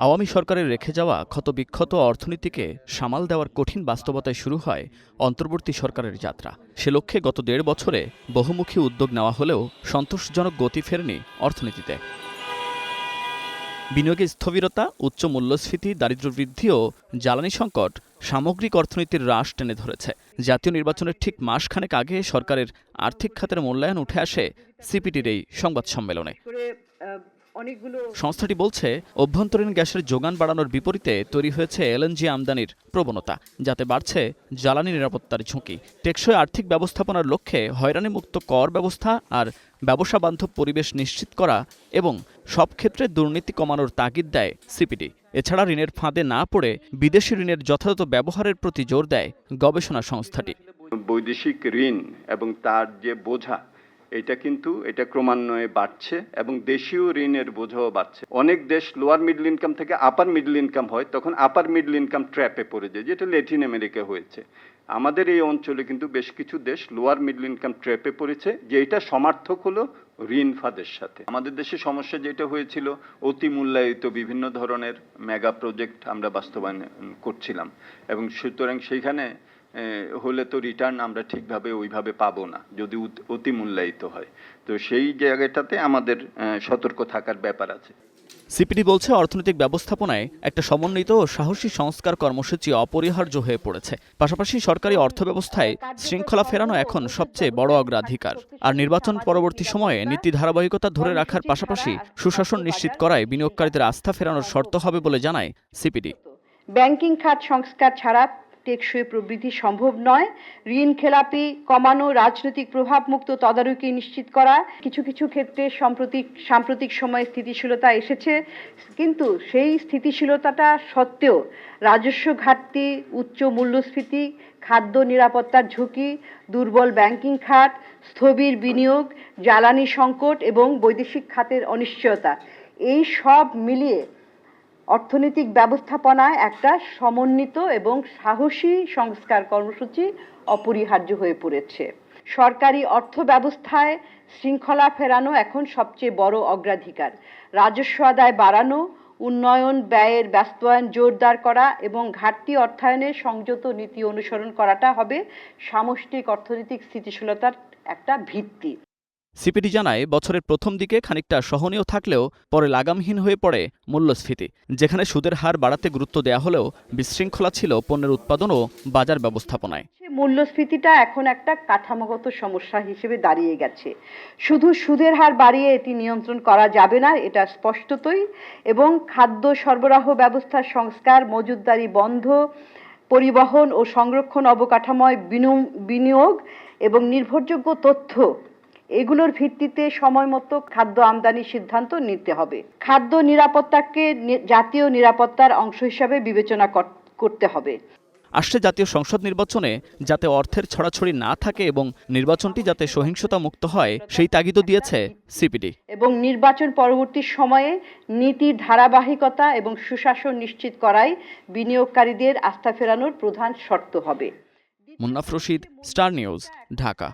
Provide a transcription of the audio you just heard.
আওয়ামী সরকারের রেখে যাওয়া ক্ষতবিক্ষত অর্থনীতিকে সামাল দেওয়ার কঠিন বাস্তবতায় শুরু হয় অন্তর্বর্তী সরকারের যাত্রা। সে লক্ষ্যে গত ১.৫ বছরে বহুমুখী উদ্যোগ নেওয়া হলেও সন্তোষজনক গতি ফেরেনি অর্থনীতিতে। বিনিয়োগে স্থবিরতা, উচ্চ মূল্যস্ফীতি, দারিদ্র্য বৃদ্ধি ও জ্বালানি সংকট সামগ্রিক অর্থনীতির হ্রাস টেনে ধরেছে। জাতীয় নির্বাচনের ঠিক মাসখানেক আগে সরকারের আর্থিক খাতের মূল্যায়ন উঠে আসে সিপিডির এই সংবাদ সম্মেলনে। সংস্থাটি বলছে, অভ্যন্তরীণ গ্যাসের যোগান বাড়ানোর বিপরীতে তৈরি হয়েছে এলএনজি আমদানির প্রবণতা, যাতে বাড়ছে জ্বালানি নিরাপত্তার ঝুঁকি। টেকসই আর্থিক ব্যবস্থাপনার লক্ষ্যে হয়রানিমুক্ত কর ব্যবস্থা আর ব্যবসা বান্ধব পরিবেশ নিশ্চিত করা এবং সব ক্ষেত্রে দুর্নীতি কমানোর তাগিদ দেয় সিপিডি। এছাড়া ঋণের ফাঁদে না পড়ে বিদেশি ঋণের যথাযথ ব্যবহারের প্রতি জোর দেয় গবেষণা সংস্থাটি। বৈদেশিক ঋণ এবং তার যে বোঝা, এটা ক্রমান্বয়ে বাড়ছে এবং দেশীয় ঋণের বোঝাও বাড়ছে। অনেক দেশ লোয়ার মিডল ইনকাম থেকে আপার মিডল ইনকাম হয়, তখন আপার মিডল ইনকাম ট্র্যাপে পড়ে যায়, যেটা ল্যাটিন আমেরিকা হয়েছে। আমাদের এই অঞ্চলে কিন্তু বেশ কিছু দেশ লোয়ার মিডল ইনকাম ট্র্যাপে পড়েছে, যে এটা সমার্থক হলো ঋণ ফাঁদের সাথে। আমাদের দেশে সমস্যা যেটা হয়েছিল, অতি মূল্যায়িত বিভিন্ন ধরনের মেগা প্রজেক্ট আমরা বাস্তবায়ন করছিলাম এবং সুতরাং সেইখানে হলে তো রিটার্ন আমরা ঠিকভাবে ওইভাবে পাবো না যদি অতি মূল্যায়িত হয়। তো সেই জায়গাটাতে আমাদের সতর্ক থাকার ব্যাপার আছে। সিপিডি বলছে, অর্থনৈতিক ব্যবস্থাপনায় একটা সমন্বিত ও সাহসী সংস্কার কর্মসূচি অপরিহার্য হয়ে পড়েছে। পাশাপাশি সরকারি অর্থব্যবস্থায় শৃঙ্খলা ফেরানো এখন সবচেয়ে বড় অগ্রাধিকার। আর নির্বাচন পরবর্তী সময়ে নীতি ধারাবাহিকতা ধরে রাখার পাশাপাশি সুশাসন নিশ্চিত করায় বিনিয়োগকারীদের আস্থা ফেরানোর শর্ত হবে বলে জানায় সিপিডি। ব্যাংকিং খাত সংস্কার ছাড়া টেকসই প্রবৃদ্ধি সম্ভব নয়। ঋণ খেলাপি কমানো, রাজনৈতিক প্রভাবমুক্ত তদারকি নিশ্চিত করা। কিছু কিছু ক্ষেত্রে সাম্প্রতিক সময়ে স্থিতিশীলতা এসেছে, কিন্তু সেই স্থিতিশীলতাটা সত্ত্বেও রাজস্ব ঘাটতি, উচ্চ মূল্যস্ফীতি, খাদ্য নিরাপত্তার ঝুঁকি, দুর্বল ব্যাংকিং খাত, স্থবির বিনিয়োগ, জ্বালানি সংকট এবং বৈদেশিক খাতের অনিশ্চয়তা, এই সব মিলিয়ে অর্থনৈতিক ব্যবস্থাপনায় একটা সমন্বিত এবং সাহসী সংস্কার কর্মসূচি অপরিহার্য হয়ে পড়েছে। সরকারি অর্থ ব্যবস্থায় শৃঙ্খলা ফেরানো এখন সবচেয়ে বড় অগ্রাধিকার। রাজস্ব আদায় বাড়ানো, উন্নয়ন ব্যয়ের বাস্তবায়ন জোরদার করা এবং ঘাটতি অর্থায়নের সংযত নীতি অনুসরণ করাটা হবে সামষ্টিক অর্থনৈতিক স্থিতিশীলতার একটা ভিত্তি। সিপিডি জানায়, বছরের প্রথম দিকে খানিকটা সহনীয় থাকলেও পরে লাগামহীন হয়ে পড়ে মূল্যস্ফীতি, যেখানে সুদের হার বাড়াতে গুরুত্ব দেয়া হলেও বিশৃঙ্খলা ছিল পণ্যের উৎপাদন ও বাজার ব্যবস্থাপনায়। মূল্যস্ফীতিটা এখন একটা কাঠামোগত সমস্যা হিসেবে দাঁড়িয়ে গেছে। শুধু সুদের হার বাড়িয়ে এটি নিয়ন্ত্রণ করা যাবে না, এটা স্পষ্টতই। এবং খাদ্য সরবরাহ ব্যবস্থার সংস্কার, মজুতদারি বন্ধ, পরিবহন ও সংরক্ষণ অবকাঠামোয় বিনিয়োগ এবং নির্ভরযোগ্য তথ্য, এগুলোর ভিত্তিতে সময়মতো খাদ্য আমদানির সিদ্ধান্ত নিতে হবে। খাদ্য নিরাপত্তাকে জাতীয় নিরাপত্তার অংশ হিসাবে বিবেচনা করতে হবে। আসছে জাতীয় সংসদ নির্বাচনে যাতে অর্থের ছড়াছড়ি না থাকে এবং নির্বাচনটি যাতে সহিংসতা মুক্ত হয়, সেই তাগিদও দিয়েছে সিপিডি। এবং নির্বাচন পরবর্তী সময়ে নীতির ধারাবাহিকতা এবং সুশাসন নিশ্চিত করাই বিনিয়োগকারীদের আস্থা ফেরানোর প্রধান শর্ত হবে। Munnaf Rashid, star news, Dhaka.